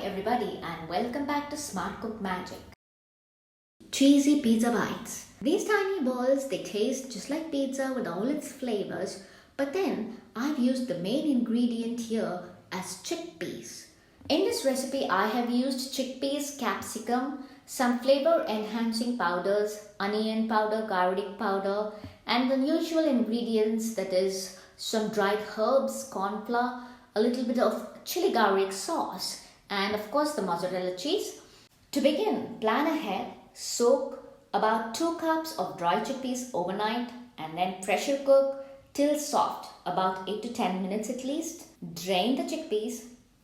everybody and welcome back to Smart Cook Magic. Cheesy pizza bites. These tiny balls, they taste just like pizza with all its flavors, but then I've used the main ingredient here as chickpeas. In this recipe, I have used chickpeas, capsicum, some flavor enhancing powders, onion powder, garlic powder, and the usual ingredients, that is some dried herbs, cornflour, a little bit of chili garlic sauce, and of course the mozzarella cheese. To begin, plan ahead, soak about 2 cups of dry chickpeas overnight and then pressure cook till soft, about 8 to 10 minutes at least. Drain the chickpeas,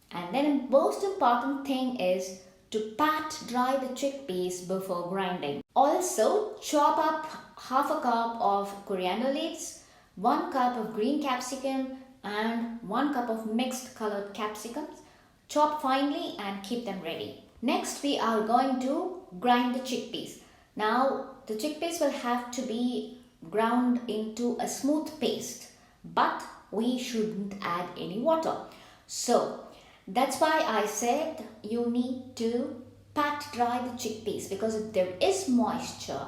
and then the most important thing is to pat dry the chickpeas before grinding. Also, chop up half a cup of coriander leaves, 1 cup of green capsicum, and 1 cup of mixed colored capsicums. Chop finely and keep them ready. Next, we are going to grind the chickpeas. Now, the chickpeas will have to be ground into a smooth paste, but we shouldn't add any water. So, that's why I said you need to pat dry the chickpeas, because if there is moisture,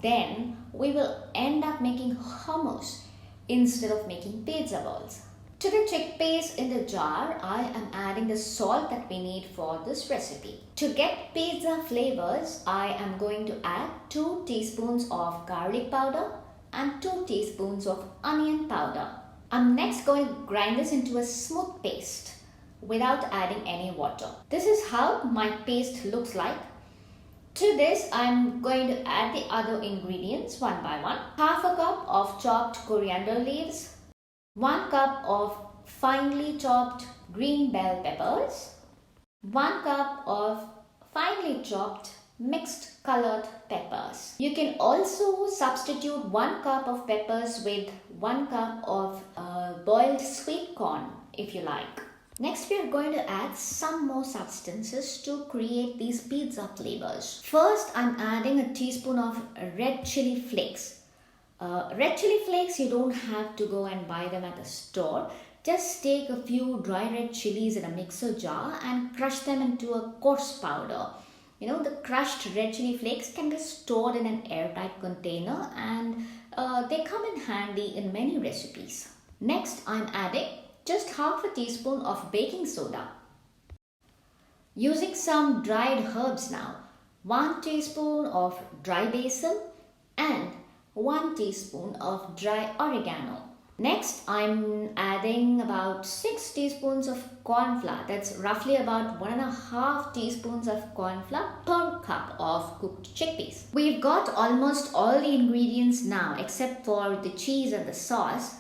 then we will end up making hummus instead of making pizza balls. To the chickpeas in the jar, I am adding the salt that we need for this recipe. To get pizza flavors, I am going to add 2 teaspoons of garlic powder and 2 teaspoons of onion powder. I'm next going to grind this into a smooth paste without adding any water. This is how my paste looks like. To this, I'm going to add the other ingredients one by one. Half a cup of chopped coriander leaves, 1 cup of finely chopped green bell peppers, 1 cup of finely chopped mixed colored peppers. You can also substitute 1 cup of peppers with 1 cup of boiled sweet corn if you like. Next, we are going to add some more substances to create these pizza flavors. First, I'm adding a teaspoon of red chili flakes. Red chili flakes, you don't have to go and buy them at the store. Just take a few dry red chilies in a mixer jar and crush them into a coarse powder. You know, the crushed red chili flakes can be stored in an airtight container, and they come in handy in many recipes. Next, I'm adding just half a teaspoon of baking soda. Using some dried herbs now, 1 teaspoon of dry basil and 1 teaspoon of dry oregano. Next, I'm adding about 6 teaspoons of cornflour. That's roughly about 1.5 teaspoons of cornflour per cup of cooked chickpeas. We've got almost all the ingredients now except for the cheese and the sauce.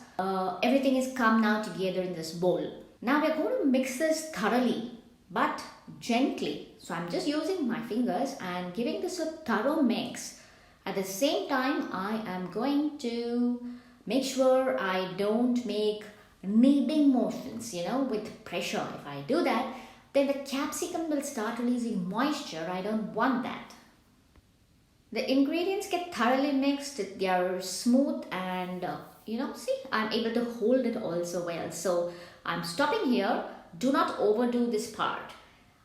Everything is come now together in this bowl. Now we're going to mix this thoroughly but gently. So I'm just using my fingers and giving this a thorough mix. At the same time, I am going to make sure I don't make kneading motions, with pressure. If I do that, then the capsicum will start releasing moisture. I don't want that. The ingredients get thoroughly mixed. They are smooth and, see, I'm able to hold it also well. So I'm stopping here. Do not overdo this part.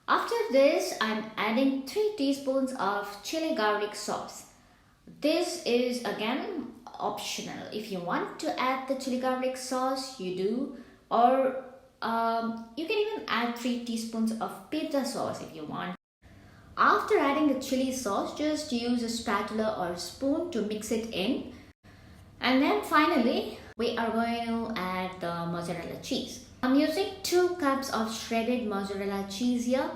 After this, I'm adding 3 teaspoons of chili garlic sauce. This is again optional. If you want to add the chili garlic sauce, you do, or you can even add 3 teaspoons of pizza sauce if you want. After adding the chili sauce, just use a spatula or spoon to mix it in. And then finally, we are going to add the mozzarella cheese. I'm using 2 cups of shredded mozzarella cheese here.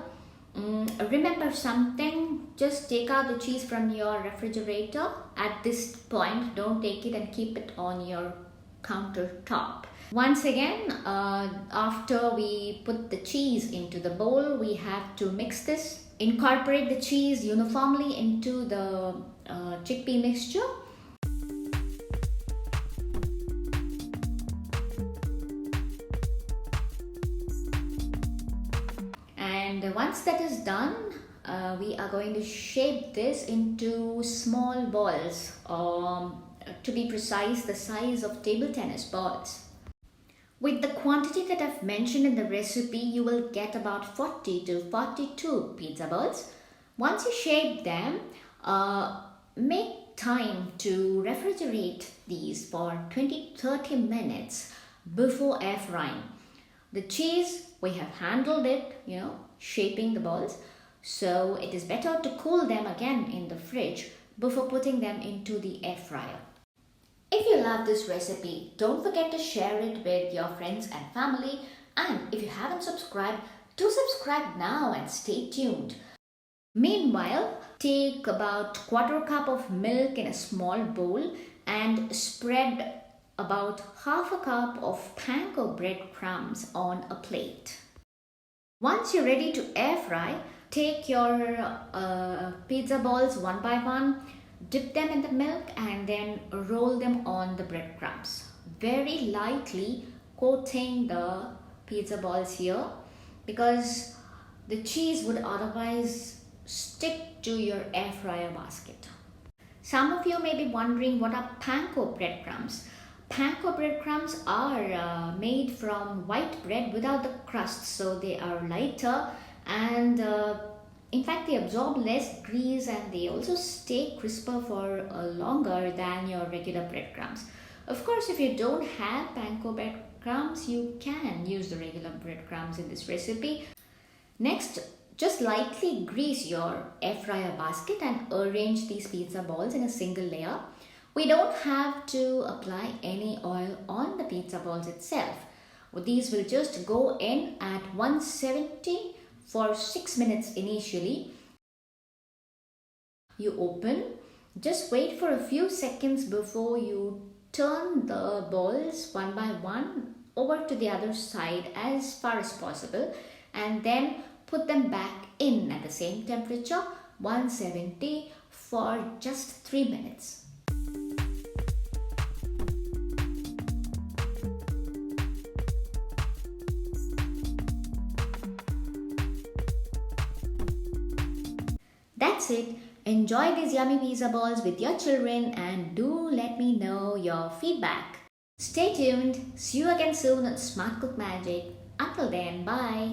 Remember something, just take out the cheese from your refrigerator. At this point, don't take it and keep it on your countertop. Once again, after we put the cheese into the bowl, we have to mix this. Incorporate the cheese uniformly into the chickpea mixture. And once that is done, we are going to shape this into small balls, to be precise, the size of table tennis balls. With the quantity that I've mentioned in the recipe, you will get about 40 to 42 pizza balls. Once you shape them, make time to refrigerate these for 20-30 minutes before air frying. The cheese, we have handled it, shaping the balls. So it is better to cool them again in the fridge before putting them into the air fryer. If you love this recipe, don't forget to share it with your friends and family. And if you haven't subscribed, do subscribe now and stay tuned. Meanwhile, take about quarter cup of milk in a small bowl and spread about half a cup of panko breadcrumbs on a plate. Once you're ready to air fry, take your pizza balls one by one, dip them in the milk and then roll them on the breadcrumbs. Very lightly coating the pizza balls here because the cheese would otherwise stick to your air fryer basket. Some of you may be wondering what are panko breadcrumbs. Panko breadcrumbs are made from white bread without the crust, so they are lighter and in fact they absorb less grease and they also stay crisper for longer than your regular breadcrumbs. Of course, if you don't have panko breadcrumbs, you can use the regular breadcrumbs in this recipe. Next, just lightly grease your air fryer basket and arrange these pizza balls in a single layer. We don't have to apply any oil on the pizza balls itself. These will just go in at 170 for 6 minutes initially. You open, just wait for a few seconds before you turn the balls one by one over to the other side as far as possible and then put them back in at the same temperature, 170 for just 3 minutes. That's it. Enjoy these yummy pizza balls with your children and do let me know your feedback. Stay tuned. See you again soon on Smart Cook Magic. Until then, bye.